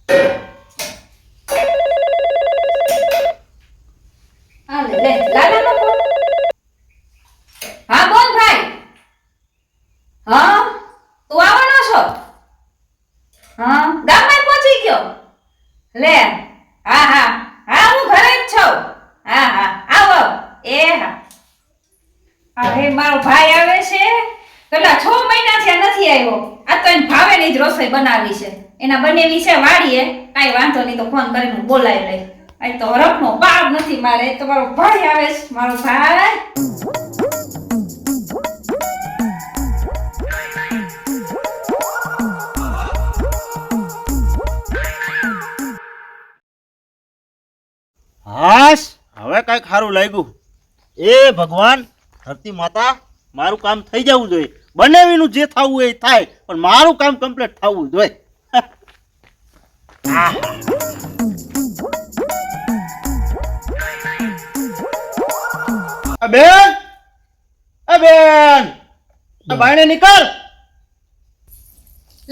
લે લાલાનો ફોન. હા બોલ ભાઈ. હા તું આવવાનો છો? હા ગામમાં પહોંચી ગયો. લે હા હા હા હું ઘરે જ છું. હા હા આવો. એ હા અરે મારો ભાઈ આવે છે. પેલા 6 મહિના થયા નથી આવ્યો. આ તો એને ભાવે ની જ રસોઈ બનાવી છે. એના બનેવી છે વાડીએ. કાઈ વાંધો નહીં તો ફોન કરીને બોલાવી લઈ. આ તો હરખનો પાર નથી મારે. તો મારો ભાઈ આવે છે. મારો ભાઈ હાશ હવે કઈક સારું લાગ્યું. એ ભગવાન ધરતી માતા મારું કામ થઈ જવું જોઈએ. બનેવીનું જે થવું એ થાય પણ મારું કામ કમ્પ્લીટ થવું જોઈએ. બેન એ બેન બાયણે નીકળ.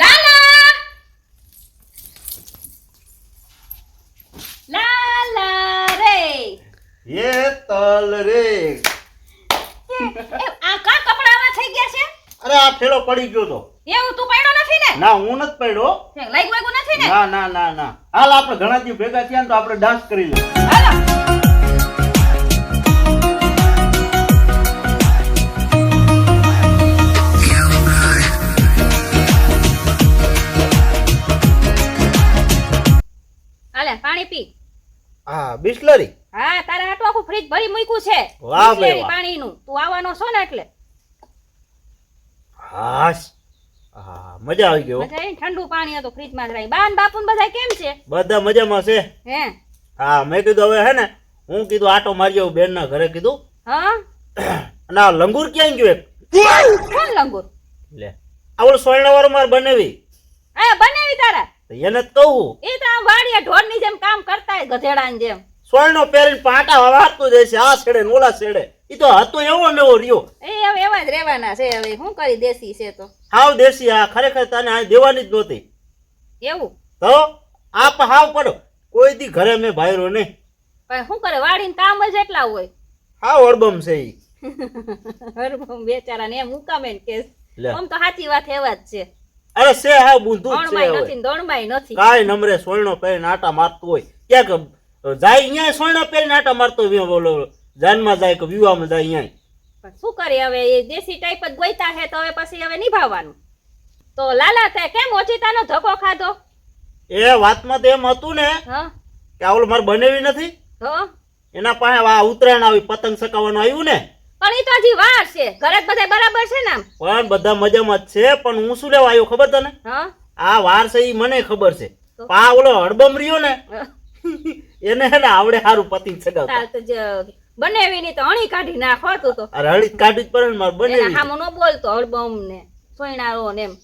લાલા લાલા રે એ તલ રે. આ કા કપડામાં થઈ ગયા છે? અરે આ ઠેલો પડી ગયો તો. એવું તું પડ્યો નથી ને? ના હું નથી પડ્યો. લાગ્યું નથી ને? ના ના ના ના. હાલ આપણે ઘણા દિવસ ભેગા થયા ને તો આપણે ડાન્સ કરી લઈએ. હાલો હાલે પાણી પી. હા બિસ્લરી. હા તારે હાટુ આખું ફ્રીજ ભરી મૂક્યું છે. વાહ ભાઈ બિસ્લેરી વાહ. પાણીનું તું આવવાનો છો ને એટલે હાશ હા મજા આવી ગયો. મજા આવી ને? ઠંડુ પાણી હતું ફ્રીજમાં જ રહી. બાન બાપુન બધા કેમ છે? બધા મજામાં છે. હે હા મેં કીધું હવે હે ને હું કીધું આટો મારી આવું બેન ના ઘરે કીધું. હા અને આ લંગુર ક્યાં ગયો એક? કોણ લંગુર? લે આ ઓલો સોયણા વાળો માર બનેવી આ બનાવી તારા તો એને જ કહું એ તો આમ વાડીએ ઢોરની જેમ કામ કરતા હોય ગધેડાની જેમ. સોયણો પહેરીને પાટા વાળતું જાય છે આ છેડે ને ઓલા છેડે. ઈ તો હતો એવો ને એવો રહ્યો. એ હવે એવા જ રહેવાના છે. હવે શું કરી દેશી છે તો હાવ દેશી. આ ખરેખર તને આ દેવાની જ નહોતી. એવું તો આપ હાવ પડો કોઈ દી ઘરે મેં ભાયરો નહીં. પણ શું કરે વાડીને કામ જ એટલા હોય. હાવ અડબમ છે ઈ. હરબમ બેચારાને એમ મુકામે ને કેસ. લે આમ તો સાચી વાત એવા જ છે. અરે છે હાવ બુંધું જ છે દોણમાય હવે. નથી ને દોણમાય નથી. કાંઈ નમરે સોયણો પહેરીને આટા મારતું હોય ક્યાંક જાય અહીંયા સોયણો પહેરીને આટા મારતો હોય. બોલો જાનમાં જાય કે વિવાહમાં જાય અહીંયા. પણ શું કરીએ હવે એ દેશી ટાઈપ જ ગોઈતા છે તો હવે પછી હવે નિભાવવાનું. તો લાલા તે કેમ ઓચિતાનો ધક્કો ખાધો? એ વાતમાં તો એમ હતું ને હા કે આ ઓલું મારે બનેવી નથી હો એના પાસે આ ઉત્તરાયણ આવી પતંગ ચકાવવાનું આવ્યું ને પણ ઈ તો હજી વાર છે. ઘરે જ બધા બરાબર છે ને આમ? પણ બધા મજામાં જ છે. પણ હું શું લેવા આવ્યો ખબર તને? હા આ વાર છે ઈ મને ખબર છે. પણ આ ઓલો હડબમ રહ્યો ને એને હે ને આવડે સારું પતંગ ચગાવતા. તાર તો જ બનેવીની તો અણી કાઢી નાખો તું તો. અરે હળી કાઢી જ પડે ને મારે એના બનેવી. હામો ન બોલતો હળબમ ને સોયણારો ને એમ.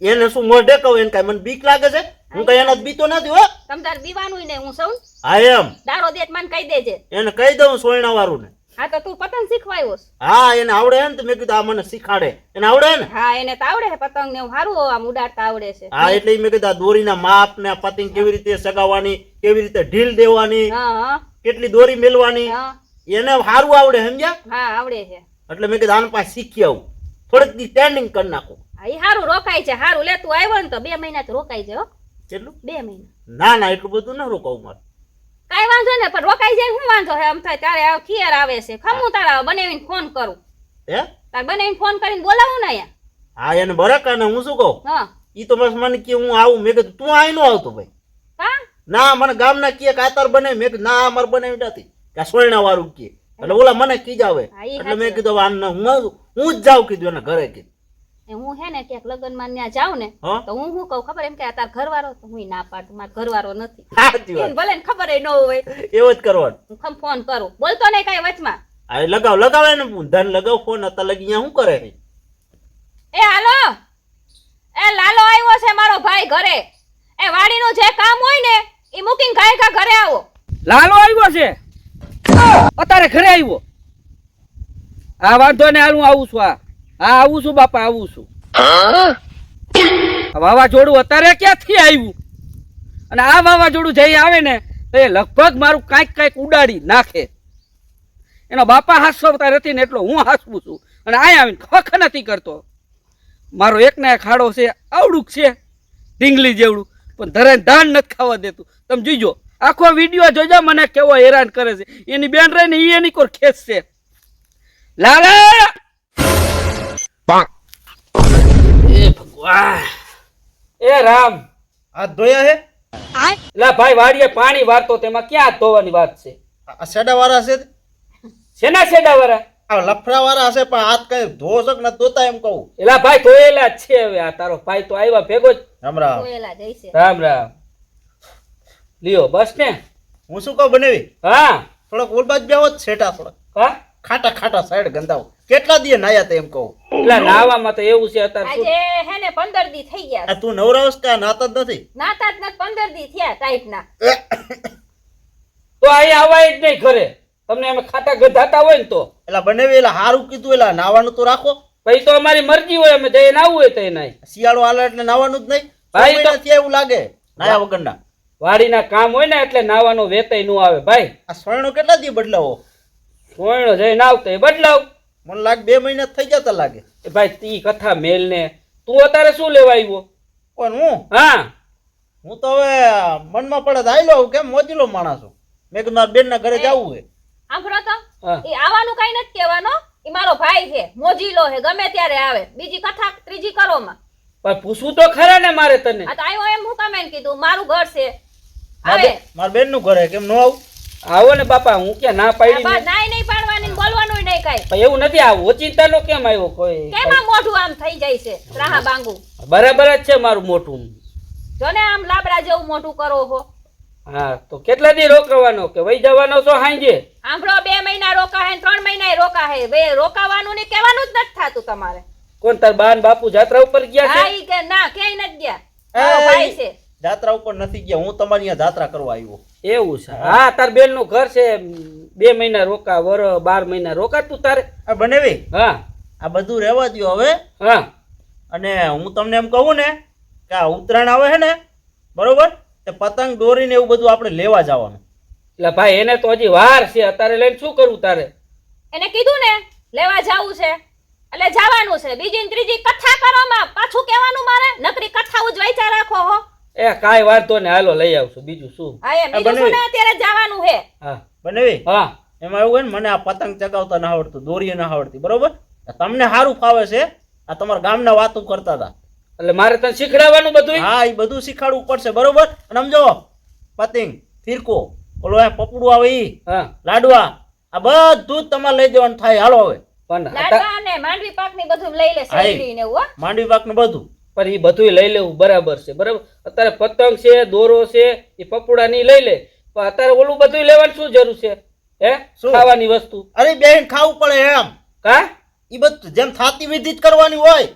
એને શું મોઢે કહું એને કાંઈ મને બીક લાગે છે? હું કઈ એના બીતો નથી હો. તમ તાર બીવાનું ને હું સૌ હા એમ દારો દેત મને કહી દેજે. એને કહી દઉં સોયણા વાળું ને. હા તો તું પતંગ શીખવાયો છે? હા એને આવડે ને તો મેં કીધું આ મને શીખાડે. એને આવડે ને? હા એને તો આવડે છે પતંગ ને એવું સારું આમ ઉડાડતા આવડે છે. હા એટલે મેં કીધું આ દોરીના માપ ને આ પતંગ કેવી રીતે સગાવવાની કેવી રીતે ઢીલ દેવાની હા હા કેટલી દોરી મેલવાની હા એને સારું આવડે સમજ્યા. હા આવડે છે. એટલે મેં કીધું આને પાસે શીખી આવું થોડીક દી ટ્રેનિંગ કરી નાખું. હા ઈ સારું રોકાય છે. સારું લે તું આવ્યો ને તો 2 મહિના તો રોકાઈ જાય હો. કેટલું? 2 મહિના. ના ના એટલું બધું ના રોકાવું મારે. કાઈ વાંધો ને પણ રોકાઈ જાય શું વાંધો છે? આમ થાય તારે ખીયર આવે છે ખમું તારા બનાવીને ફોન કરું. હે તાર બનાવીને ફોન કરીને બોલાવું ને અહીંયા. હા એને બરાકા ને હું શું કહું હા ઈ તો બસ મને કે હું આવું. મેં કીધું તું આઈ નો આવતો ભાઈ. કા ના મને ગામના કે કાતર બને. મેં કીધું ના અમારે બનાવી નથી કે આ સોયણા વાળું કે. એટલે ઓલા મને કીજાવે. હા, ઈ એટલે મેં સાચી કીધું આને હું જ જાઉં કીધું એના ઘરે કીધું. એ હું હે ને ક્યાંક લગ્નમાં ત્યાં જાઉં ને હા તો હું શું કહું ખબર એમ કે આ તાર ઘરવાળો તો હું ના પાડું મારો ઘરવાળો નથી. સાચી વાત. એને ભલે ને ખબર ન હોય એવો જ કરવાનું. હું ફોન કરું બોલતો નહીં કાંઈ વચમાં. આ લગાવે ને ધન લગાવ ફોન હતા લગી અહીંયા શું કરે છે? એ હાલો એ લાલો આવ્યો છે મારો ભાઈ ઘરે. એ વાડીનું જે કામ હોય ને એ મૂકીને ઘાય ઘરે આવો. લાલો આવ્યો છે અત્યારે ઘરે આવ્યો. હા વાંધો ને હાલ હું આવું છું. હા આવું છું બાપા આવું છું. વાવાઝોડું અત્યારે ક્યાંથી આવ્યું? અને આ વાવાઝોડું જઈ આવે ને તો એ લગભગ મારું કાંઈક ઉડાડી નાખે. એનો બાપા હાસવતા નથી ને એટલો હું હાસવું છું, અને અહીંયા આવીને ખખ નથી કરતો. મારો એકને એક ખાડો છે, આવડું છે ઢીંગલી જેવડું, પણ ધરાને ધાન નથી ખાવા દેતું. તમે જોઈજો, આખો વિડીયો જોજો મને કેવો હેરાન કરે છે. એની બેન રહી ને એની કોર ખેસ છે. લાલા એ ભગવાન, એ રામ, હાથ ધોયા હે? લા ભાઈ વાડીએ પાણી વારતો, તેમાં ક્યાં હાથ ધોવાની વાત છે? આ સેડા વાળા છે? શેના શેડા વાળા? આ લફરા વાળા છે, પણ હાથ કઈ ધો શક ન ધોતા એમ કહું. એલા ભાઈ ધોયેલા જ છે. હવે આ તારો ભાઈ તો આવ્યા ભેગો જ. રામ રામ. જોયેલા જઈશે. રામ રામ. લ્યો બસ ને. હું શું કહું બનાવી? હા થોડોક ઓલબાજ બેહો જ સેટા થોડા હા, ખાટા ખાટા સાઈડ ગંધાવ. કેટલા દી નાયા તે એમ કહું. એલા નાવામાં તો એવું છે અત્યારે શું? આજે હે ને 15 દી થઈ ગયા. આ તું નવરાવસ કે નાતા જ નથી? નાતા જ નથી, 15 દી થયા ટાઈટના. તો અહીંયા આવાય જ નહીં ઘરે. તમને અમે ખાટા ગધાતા હોય ને તો એલા બનાવી, એલા હારું કીધું, એલા નાવાનું તો રાખો. પછી તો અમારી મરજી હોય, અમે જઈને આવવું હોય તો નાય. શિયાળો હાલે એટલે નાવાનું જ નહીં. ભાઈ તો- ભાઈ એવું લાગે નાયા વગરના. વાડીના કામ હોય ને એટલે નાવાનો વેતાય નું આવે ભાઈ. આ સ્વર્ણો કેટલા દી બદલાવો? સોયણો જઈને આવતો એ બદલાવ. મને લાગે 2 મહિના થઈ જતા લાગે. એ ભાઈ તી કથા મેલ ને તું અત્યારે શું લેવા આવ્યો? પણ હું હા હું તો હવે મનમાં પડે આયલો હું કેમ મોજીલો માણસ છું. મેં કીધું મારા બેનના ઘરે જવું છે. સાંભળો તો, હા. એ આવવાનું કઈ નથી કહેવાનો. એ મારો ભાઈ છે, મોજીલો છે, ગમે ત્યારે આવે. બીજી કથા ત્રીજી કરો માં. પણ પૂછવું તો ખરા ને મારે તને. આ તો આવ્યો એમ હું કામ એને કીધું, મારું ઘર છે, આવે. મારા બેનનું ઘર છે, કેમ ન આવું? આવો ને બાપા, હું ક્યાં ના પાડી બસ ને? નાઈ નહીં પાડવાની ને બોલવાનું નહીં કાંઈ. પણ એવું નથી, આ ઓચિંતાનો કેમ આવ્યો કોઈ? કેમ આમ મોઢું આમ થઈ જાય છે, રાહા બાંગુ? બરાબર જ છે મારું મોટું. જો ને આમ લાબડા જેવું મોઢું કરો છો. હા તો કેટલા દી રોકવાનો કે વહી જવાનો છો હાંજે? સાંભળો, 2 મહિના રોકા હે 3 મહિના રોકા હે. બે રોકાવાનું ને કહેવાનું જ નથી થાતું તમારે. કોણ તાર બાન બાપુ જાત્રા ઉપર ગયા હા છે? ઈ કે ના, ક્યાંય નથી ગયા. મારો ભાઈ છે. જાત્રા ઉપર નથી ગયા, હું તમારી અહીંયા જાત્રા કરવા આવ્યો. એવું છે? હા તાર બેન નું ઘર છે. 2 મહિના રોકા, 12 મહિના રોકા તું તારે. આ બનેવી, હા આ બધું રહેવા દ્યો હવે. હા અને હું તમને એમ કહું ને કે આ ઉત્તરાયણ આવે છે ને, બરોબર, તે પતંગ દોરી ને એવું બધું આપણે લેવા જવાનું. એટલે ભાઈ એને તો હજી વાર છે. અત્યારે લઈને શું કરવું તારે? એને કીધું ને લેવા જાવું છે એટલે જવાનું છે. બીજી ને ત્રીજી કથા કરો માં પાછું કહેવાનું મારે? નકરી કથા જ વાંચા રાખો હો. એ કાંઈ વાંધો ને, હાલો લઈ આવશું. બીજું શું? હા એ બીજું શું ને, અત્યારે જવાનું છે. હા બનેવી, હા એમાં એવું હોય ને, મને આ પતંગ ચગાવતા ના આવડતું, દોરી ના આવડતી, બરોબર. તમને સારું ફાવે છે. આ તમારા ગામના વાતો કરતા હતા. એટલે મારે તને શીખડાવવાનું બધું? હા, એ બધું શીખવાડવું પડશે, બરોબર. અને સમજો, પતંગ, ફિરકો, ઓલો આ પપડું આવે ઈ, હા લાડવા, આ બધું જ તમારે લઈ જવાનું થાય. હાલો હવે પણ લાડવા ને માંડવી પાક ની બધું લઈ લે, શેરડી ને એવું હો. માંડવી પાક નું બધું. પણ એ બધું લઈ લેવું બરાબર છે. બરાબર, અત્યારે પતંગ છે, દોરો છે, એ પપુડા ની લઈ લે. પણ અત્યારે ઓલું બધું લેવાની શું જરૂર છે? હે શું? ખાવાની વસ્તુ. અરે બેન, ખાવું પડે એમ. કા એ બધું જેમ થાતી વિધિ જ કરવાની હોય.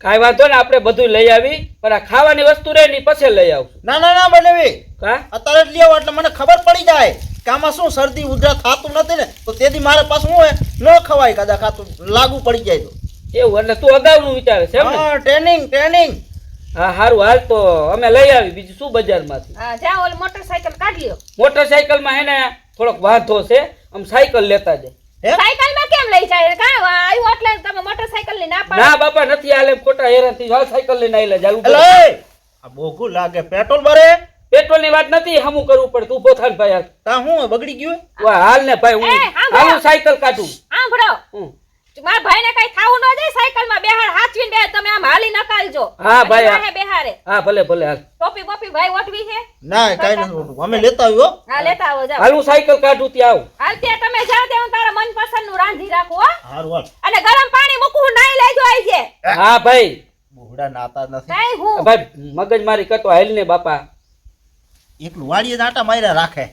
કાંઈ વાંધો ને, આપણે બધું લઈ આવી. પણ આ ખાવાની વસ્તુ રહે ને ઈ પછી લઈ આવશું. ના ના ના બનેવી, કા અત્યારે જ લેવો એટલે મને ખબર પડી જાય કે આમાં શું શરદી ઉધરા થાતું નથી ને, તો તેથી મારે પાછું હોય ન ખવાય, કદાચ ખાતું લાગુ પડી જાય તો. એવું? એટલે તું અગાઉનું વિચારે છે એમ ને? હા, ટ્રેનિંગ. હા સારું, હાલ તો અમે લઈ આવી. બીજું શું બજારમાંથી? હા, જા ઓલી મોટરસાઇકલ કાઢ લ્યો. મોટરસાઇકલમાં હે ને થોડોક વાંધો છે, આમ સાયકલ લેતા જાય. હે? સાયકલ માં કેમ લઈ જાય? કાં આવ્યું એટલે તમે મોટરસાઇકલ ની ના પાડો? ના બાપા નથી હાલે, ખોટા હેરાન થઈ જાવ. સાયકલ લઈને આવેલા ચાલુ. એલા, એ, આ બોગું લાગે. પેટ્રોલ ભરે પેટ્રોલ ની વાત નથી, હમું કરવું પડે. તું પોથાન ભાઈ હાલ. તા હું બગડી ગયું? વાહ, હાલ ને ભાઈ, એ, હું હા, હાલું સાયકલ કાઢું. સાંભળો, હમ. મારા ભાઈ ને કઈ થાવું ન જાય. સાયકલ માં બેહાડ હાચવીને બે, તમે આમ હાલી નકાલજો. હા, ભાઈ, અને વાહે બેહારે. હા ભલે ભલે હાલ. ટોપી બોપી ભાઈ ઓઠવી છે. ના, કાઈ નથી હોતું. અમે લેતા આવ્યો. હા, લેતા આવો જાઓ. હાલ હું સાયકલ કાઢું ત્યાં આવું. હાલ ત્યાં તમે જાઓ ત્યાં હું તારા મનપસંદ નું રાંધી રાખું હો. હારું હાલ. અને ગરમ પાણી મૂકવું નાઈ લેજો આઈ છે. હા ભાઈ, બોહડા નાતા નથી. કાઈ હું ભાઈ મગજ મારી કરતો હાલ ને બાપા. એકલું વાડીએ આટા માર્યા રાખે.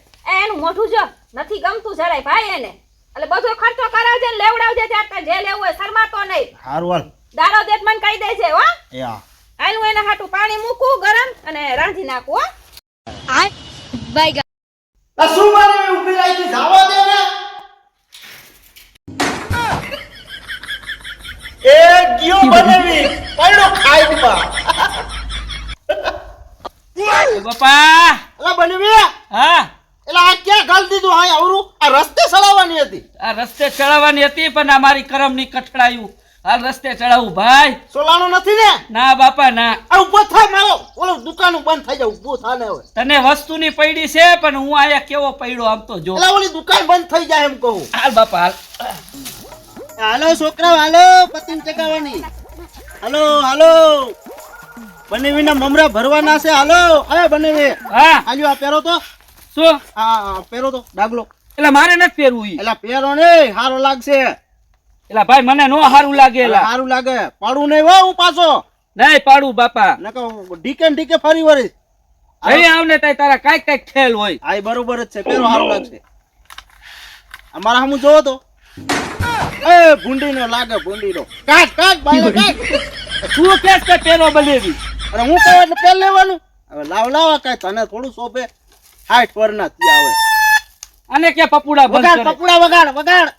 એનું મોઢું જો નથી ગમતું જરાય ભાઈ એને. એટલે બધો ખર્ચો કરાવજે ને લેવડાવજે ત્યાં જે લેવું હોય, શરમાતો નહીં. હારું હાલ. દાડો દેત મને કહી દેજે હો. એ હા. આનું એને હાટું પાણી મૂકું ગરમ અને રાંધી નાખું હો. આ શું મારે ઊભી રાખી જાવા દે ને? એ ગયો બનેવી પડ્યો ખાઈમાં. એ બાપા એલા બનેવી હા એલા આ ક્યાં ગાલ દીધું હા આવરું આ રસ્તે ચડાવવાની હતી આ રસ્તે ચડાવવાની હતી પણ આ મારી કરમની કઠડાયું હાલ રસ્તે ચડાવું ભાઈ સોલાનો નથી ને ના બાપા ના આ ઉભો થાય મારો ઓલો દુકાનું બંધ થઈ જાય ઉભો થા ને હવે તને વસ્તુની પડી છે પણ હું આયા કેવો પડ્યો આમ તો જો એલા ઓલી દુકાન બંધ થઈ જાય એમ કહું હાલ બાપા હાલ હાલો છોકરા હાલો પતંગ ચગાવવાની હાલો હાલો બનેવીના મમરા ભરવાના છે હાલો અરે બનેવી હા આલ્યો આ પહેરો તો શું આ પહેરો તો ડાગલો એટલે મારે નથી પહેરવું ઈ એલા પહેરો ને હારો લાગશે એટલે ભાઈ મને નો સારું લાગે એલા હારું લાગે પાડું નહીં હો હું પાછો નહીં પાડું બાપા નકો ઢીકે ફરી વળી અહીં આવને તારા કાંઈક કાંઈક ખેલ હોય આ ઈ બરોબર જ છે પહેરો હારું લાગશે અમારા હમું જોવો તો એ ભૂંડીનો લાગે ભૂંડીનો કાટ બાયલો કાટ તું કેસ કે પહેરો બનેવી અરે હું કહું એટલે પહેલ લેવાનું હવે લાવ કાંઈ તને થોડું સોંપે 60 વરના ત્યાં આવે અને કે પપુડા બંધ વગાડ કરે પપુડા વગાડ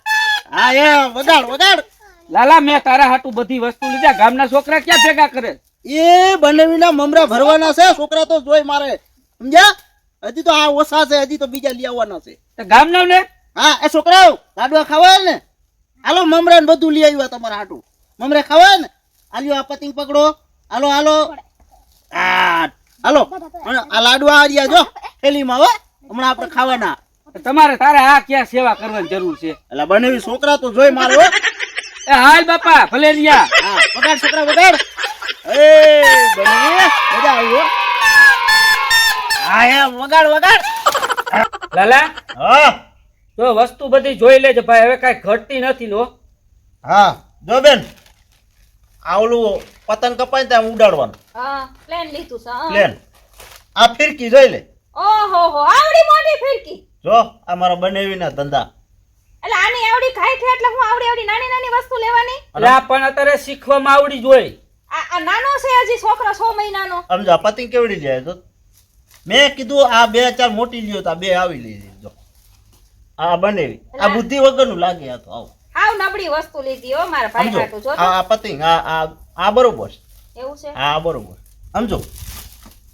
હા એ વગાડ લાલા મેં તારા હાટુ બધી વસ્તુ લીધા ગામના છોકરા ક્યાં ભેગા કરે એ બનેવીના મમરા ભરવાના છે છોકરા તો જોઈ મારે સમજ્યા હજી તો આ ઓછા છે હજી તો બીજા લઈ આવવાના છે તો ગામના ને હા એ છોકરાઓ લાડવા ખાવા ને હાલો મમરા ને બધું લઈ આવ્યા તમારા હાટુ મમરા ખાવા ને આલ્યો આ પતંગ પકડો હાલો હાલો અને આ લાડવા આર્યા જો થેલીમાં હો હમણાં આપણે ખાવાના તમારે તારે આ ક્યાં સેવા કરવાની જરૂર છે એટલે બનેવી છોકરા તો જોઈ મારે હો એ હાલ બાપા ભલે રહ્યા હા વગાડ છોકરા વગાડ એ બનેવી મજા આવી હો હા એમ વગાડ લાલા હા તો વસ્તુ બધી જોઈ લેજે ભાઈ હવે કાંઈ ઘટતી નથી નો હા જો બેન આવલું પતંગ કપાય ત્યાં ઉડાડવાનું હા પ્લેન લીધું છે હા. પ્લેન આ ફિરકી જોઈ લે ઓહો હો આવડી મોટી ફિરકી જો આ મારા બનેવીના ધંધા એટલે આની આવડી ખાઈ છે એટલે હું આવડી નાની વસ્તુ લેવાની લા પણ અત્યારે શીખવામાં આવડી જોઈ આ નાનો છે હજી છોકરો 6 મહિનાનો સમજો આ પતંગ કેવડી લે તો મેં કીધું આ 2-4 મોટી લ્યો તો આ 2 આવી લીધી જો આ બનેવી આ બુદ્ધિ વગરનું લાગે આ તો આવ હાવ નબળી વસ્તુ લીધી હો મારા ભાઈ સમજો હાટુ જો આ પતંગ આ બરોબર છે એવું છે આ બરોબર સમજો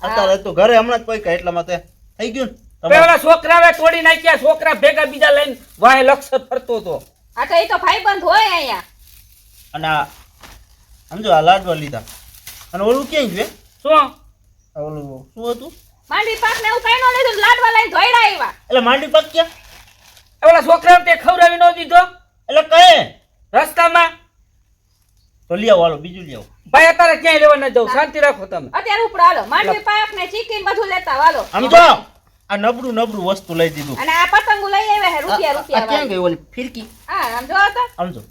અત્યારે તો ઘરે હમણાં જ પૈકા એટલા માટે થઈ ગયું ને પેલા છોકરાએ તોડી નાખ્યા છોકરા ભેગા બીજા લઈને વાહે લક્ષ ફરતો હતો આ તો એ તો ભાઈબંધ હોય અહીંયા અને આ સમજો આ લાડવા લીધા અને ઓલું ક્યાં ગયું શું ઓલું શું હતું માંડી પાક ને એવું કઈ નો લીધું લાડવા લઈને ધોઈડા આવ્યા એટલે માંડી પાક ક્યાં ઓલા છોકરાને તે ખવડાવી ન દીધો એટલે કઈ રસ્તામાં તો લઈ આવો હાલો બીજું લઈ આવો ભાઈ અત્યારે ક્યાંય લેવા ન જાવ શાંતિ રાખો તમે અત્યારે ઉપડો હાલો માંડી પાક ને ચીકીને બધું લેતા હાલો સમજો આ નબળું વસ્તુ લઈ દીધું અને આ પતંગો લઈ આવ્યા હે રૂપિયા આ ક્યાં વાળી ગઈ ઓલી ફિરકી હા આમ જો તો સમજો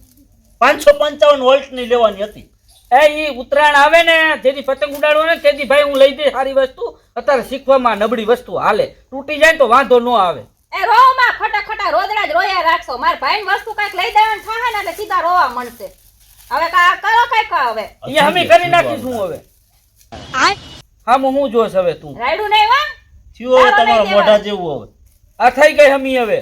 555 વોલ્ટ ની લેવાની હતી એ ઈ ઉત્તરાયણ આવે ને જેથી પતંગ ઉડાડવો ને તેથી ભાઈ હું લઈ દે સારી વસ્તુ અત્યારે શીખવામાં નબળી વસ્તુ હાલે તૂટી જાય ને તો વાંધો ન આવે એ રોમાં ખટા રોદડા જ રોયા રાખશો માર ભાઈ વસ્તુ કઈક લઈ દેવાનું થાય ને એટલે સીધા રોવા મળશે હવે કા કરો કઈક હવે એ અમે કરી નાખીશું હવે હા હું જોશ હવે તું રાયડું નહીં વા થયું હવે તમારા મોઢા જેવું હવે આ થઈ ગઈ હમી હવે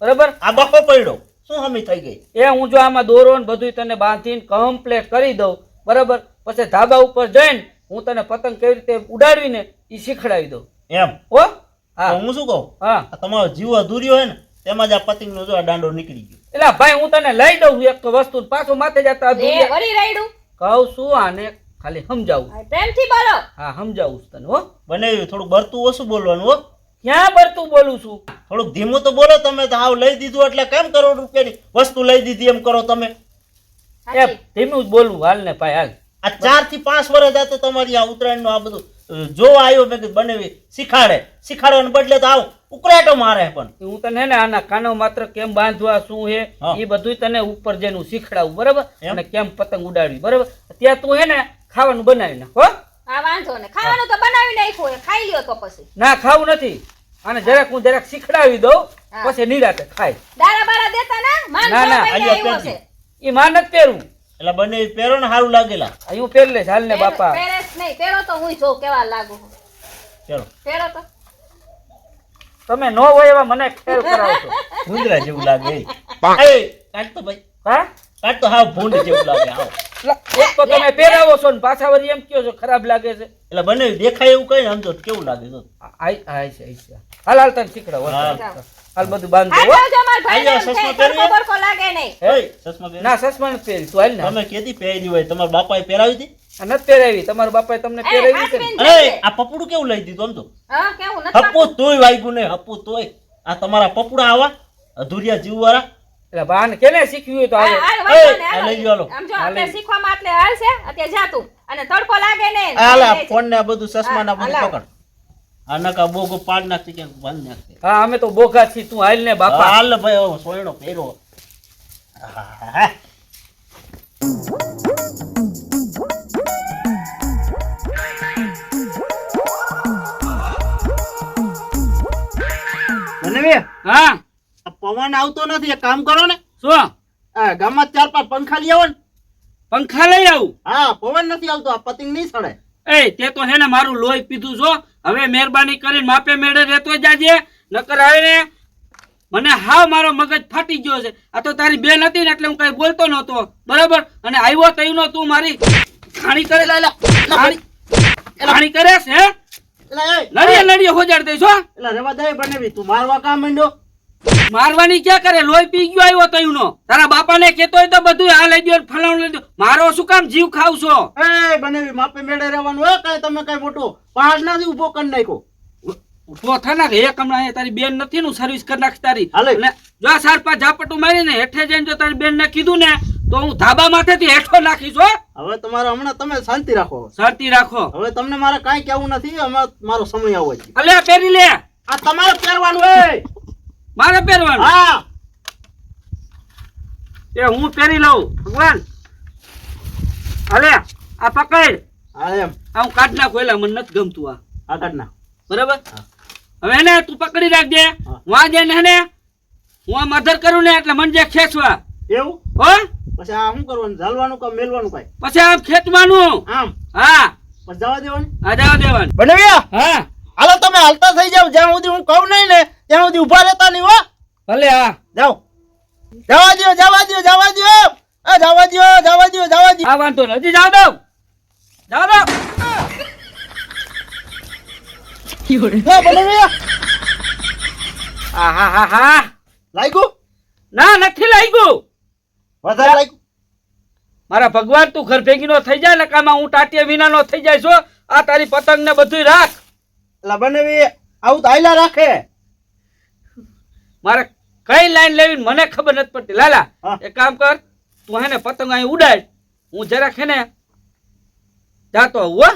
બરાબર આ બફો પડ્યો શું હમી થઈ ગઈ એ હું જો આમાં દોરો ને બધું તને બાંધીને કમ્પ્લીટ કરી દઉં બરાબર પછી ધાબા ઉપર જઈને હું તને પતંગ કેવી રીતે ઉડાડવીને એ શીખડાવી દઉં એમ હો તો હા હું શું કહું હા આ તમારો જીવ અધૂરી હોય ને તેમાં જ આ પતંગનો જો આ દાંડો નીકળી ગયો એટલે ભાઈ હું તને લઈ દઉં એક તો વસ્તુ ને પાછું માથે જતા એ વળી રાયડું કહું શું આને ખાલી સમજાવું પ્રેમથી બોલો હા સમજાવું છું તને હો બને થોડું બરતું ઓછું બોલવાનું હો ક્યાં બરતું બોલું છું થોડુંક ધીમું તો બોલો તમે તો હાવ લઈ દીધું એટલે કેમ કરોડ રૂપિયાની વસ્તુ લઈ દીધી એમ કરો તમે એ ધીમું જ બોલું હાલ ને ભાઈ હાલ આ 4 થી 5 વર્ષ આ તો તમારી આ ઉત્તરાયણનું આ બધું જોવા આવ્યો મેં કીધું બનેવી શીખાડવાને બદલે તો આવ ઉકરાટો મારે પણ હું તને હે ને આના કાનો માત્ર કેમ બાંધવા શું હે હા. એ બધું તને ઉપર જઈને હું શીખડાવું બરાબર એમ? અને કેમ પતંગ ઉડાડવી બરાબર ત્યાં તું હે ને ખાવાનું બનાવી નાખ હો હા વાંધો ને ખાવાનું તો બનાવી નાખ્યું હોય ખાઈ લ્યો તો પછી ના ખાવું નથી અને હું જરાક શીખડાવી દઉં હા. પછી નિરાતે ખાય દાડા બારા દેતા ના માન ના, ના, છ મહિને આલ્યો આવ્યો પેરજી. છે એ માન જ પહેરું એટલે બને પહેરો ને સારું લાગેલા આ હું પહેર લઈશ હાલ ને બાપા પેરેસ નહીં પેરો તો હું જોઉં કેવા લાગુ ચલો પેરો તો તમે ન હોય એવા મને ખેલ કરાવો છો ભૂંદરા જેવું લાગે એ કાઢ તો ભાઈ હા કાઢ તો હાવ ભૂંડ જેવું લાગે હાવ લા, એક તો તમે પહેરાવો છો ને પાછા વળી એમ કહો છો ખરાબ લાગે છે. એટલે બને દેખાય એવું કઈ આમ તો કેવું લાગે છે આય છે. હાલ હાલ તને શીખડાવો. હા. હાલ બધું બાંધો હો. આ જો મારા ભાઈને આયો, એમ સસમા થાય, પહેરીએ? તડકો બડકો લાગે નહીં. એ ચશ્મા પહેરી. ના સસમા નથી પહેરી તું હાલ ને. તમે કેદી પહેરી હોય તમારા બાપાએ પહેરાવી હતી? આ નથી પહેરાવી તમારા બાપાએ તમને એ, પહેરાવી છે ને? હાથવીન અરે જશે. આ પપડું કેવું લઈ દીધું આમ તો હા, કેવું નથી હપ્પુ તોય વાગ્યું ને હપ્પુ તોય આ તમારા પપડા આવા અધૂરિયા જીવવાળા એટલે બાને કેને શીખવ્યું હોય તો આ- આવે. આ એ, વાંધો આ ને, લઈ ગયો હાલો. આમ જો આ આપણે લઈ. શીખવામાં એટલે હાલ છે અત્યારે જા તું અને તડકો લાગે ને આલા ફોન ને આ બધું ચશ્મા ના બધું હાલા. પકડ આ નકા બોગો પાડ નાખતી કે બાંધ નાખતી હા અમે તો બોગા છીએ તું હાલ ને બાપા. હાલ ભાઈ હવે સોયણો પહેરો આહાહા. મનેવી, હા આ પવન આવતો નથી એક કામ કરો ને શું આ ગામમાં 4-5 પંખા લઈ આવો ને પંખા લઈ આવું? હા પવન નથી આવતો આ પતિંગ નહીં સડે એ તે તો હે ને મારું લોહી પીધું છો. હવે મહેરબાની કરીને માપે મેળે રહેતો જાજે નકર આવે ને મને હાવ મારો મગજ ફાટી ગયો છે. આ તો તારી બેન હતી ને એટલે હું કઈ બોલતો નહોતો બરાબર અને આવ્યો તઈનો તું મારી ખાણી કરે ખાણી કરે છે હે લડીએ લડીએ હોજાડ દઈશ હો. એટલે રેવા દે બનેવી તું મારવા કામ માંડ્યો મારવાની ક્યાં કરે લોહી પી ગયો આવ્યો તઈનો તારા બાપાને કહેતો હોય તો બધું આ લઈ દો ફલાણું લઈ દો મારો શું કામ જીવ ખાવ છો? એ બનેવી માપે મેળે રહેવાનું હોય કઈ તમે કઈ મોટો પહાડ નથી ઉભો કરી નાખ્યો ઉઠવો થાય ને એક હમણાં અહીંયા તારી બેન નથી નું સર્વિસ કરી નાખી તારી હાલે. અને જો આ 4-5 ઝાપટું મારીને હેઠે જઈને જો તારી બેન ને કીધું ને તો હું ધાબા માથેથી હેઠો નાખીશ હો. હવે તમારે હમણાં તમે શાંતિ રાખો સરતી રાખો. હવે તમને મારે કાંઈ કહેવું નથી હમણાં મારો સમય આવો છે અલે પહેરી લે આ તમારે પહેરવાનું હોય મારે પહેરવાનું હા એ હું પહેરી લઉં ભગવાન. અલે આ પકડ હા એમ આ હું કાઢ નાખું એટલે મને નથી ગમતું આ આગળ ના બરાબર. હવે ને તું પકડી રાખજે હા. વાં જઈને હે ને હું આમ અધર કરું ને એટલે મને જે ખેંચવા એવું હો પછી આ શું કરવાનું ઝાલવાનું કે મેલવાનું કાંઈ પછી આમ ખેંચવાનું. આમ હા પછી જવા દેવાનું આ જવા દેવાનું. બનેવ્યા હા હાલો તમે હાલતા થઈ જાવ જ્યાં સુધી હું કહું નહીં ને ત્યાં સુધી ઊભા રહેતા નહીં હો ભલે હા જાઓ જવા દ્યો જવા દ્યો જવા દ્યો એ જવા દ્યો જવા દ્યો જવા દ્યો આ વાંધો નહીં. હજી જાવ દઉં જાવ દઉં. હા બનેવ્યા હા હા હા હા લાગ્યું ના નથી લાગ્યું. વધારે લાગ્યું મારા ભગવાન તું ઘર ભેગી નો થઈ જાય ને કામાં હું ટાટિયા વિના નો થઈ જાય છો. આ તારી પતંગ ને બધું રાખ. એટલે બનેવી આવું તો આયલા રાખે મારે કઈ લાઈન લેવી ને મને ખબર નથી પડતી. લાલા હા. એક કામ કર તું હે ને પતંગ અહીં ઉડાડ હું જરાક હે ને જાતો આવું હો.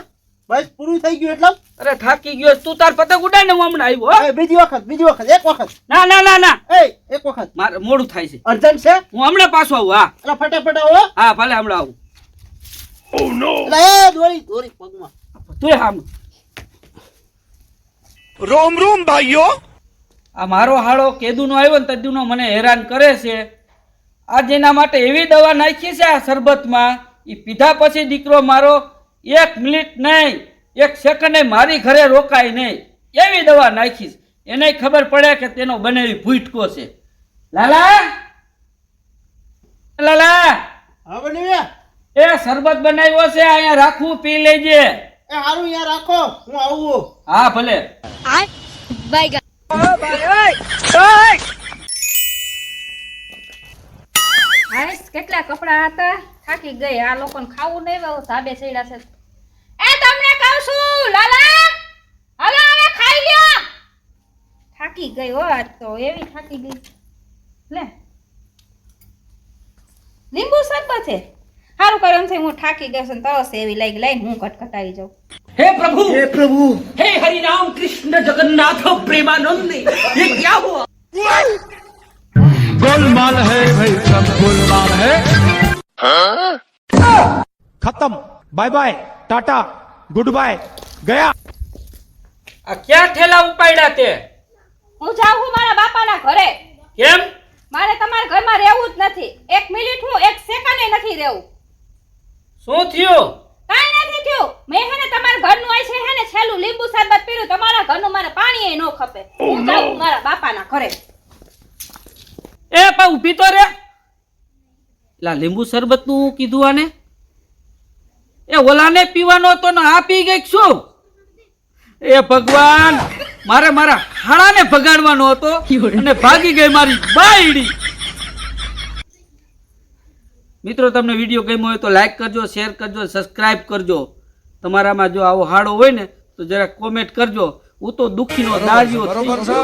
બસ પૂરું થઈ ગયું એટલે અરે થાકી ગયો તું તાર પતંગ ઉડાડ ને હું હમણાં આવ્યો હો. એ બીજી વખત એક વખત ના ના ના ના એ એક વખત મારે મોડું થાય છે અર્જન્ટ છે હું હમણાં પાછો આવું. હા એટલે ફટાફટ આવો હા ભલે હમણાં આવું. એટલે એ દોરી દોરી પગમાં તું હામ रोम रोम भाइयों આ મારો હાળો કેદુનો આવ્યો ને તદુનો મને હેરાન કરે છે. આજ એના માટે એવી દવા નાખી છે આ શરબતમાં એ પીધા પછી દીકરો મારો 1 મિનિટ નહીં 1 સેકન્ડ મારી ઘરે રોકાય નહીં એવી દવા નાખીશ. એને ખબર પડે કે તેનો બનેવી ભૂટકો છે. લાલા લાલા હા બનેવી એ શરબત બનાવ્યો છે અહીંયા રાખવું પી લેજે. એ હારું યાર રાખો હું આવું હા ભલે. હાઈસ કેટલા કપડા હતા થાકી ગઈ આ લોકોને ખાવું નહીં હવે ધાબે ચડ્યા છે એ તમને કહું છું લાલા હાલો હવે ખાઈ લ્યો થાકી ગઈ હો આજ તો એવી થાકી ગઈ લે લીંબુ શરબત છે સારું કર્યું છે હું થાકી ગયો છું ને તરસ એવી લાગી લઈને હું કટકટાવી જાઉં हे प्रभु हे हरि राम कृष्ण जगन्नाथ प्रेमानंद ये क्या हुआ गोलमाल है भाई सब गोलमाल है खत्म bye bye tata good bye गया આ ક્યાં ઠેલા ઉપાડ્યા તે? હું જાઉં છું મારા બાપાના ઘરે કેમ? મારે તમારા ઘરમાં રહેવું જ નથી 1 મિનિટ હું 1 સેકન્ડ નથી રહેવું શું થયું? કાઈ નથી થયું મેં હે ને તમારા ઘરનું આઈ છે હે ને છેલ્લું લીંબુ શરબત પીરું તમારા ઘરનું મારે પાણી નો ખપે હું જાઉં મારા બાપાના ઘરે એ પા ઊભી તો રે. લા લીંબુ શરબત નું કીધું આને એ ઓલાને પીવાનો હતો ને આ પી ગઈ શું? એ ભગવાન, મારે મારા હાડાને ભગાડવાનો હતો અને ભાગી ગઈ મારી બાયડી. મિત્રો, તમને વિડીયો ગમ્યો હોય તો લાઈક કરજો, શેર કરજો, સબસ્ક્રાઇબ કરજો. તમારામાં જો આવો હાડો હોય ને તો જરા કોમેન્ટ કરજો. હું તો દુખીનો દાળિયો થઈ ગયો.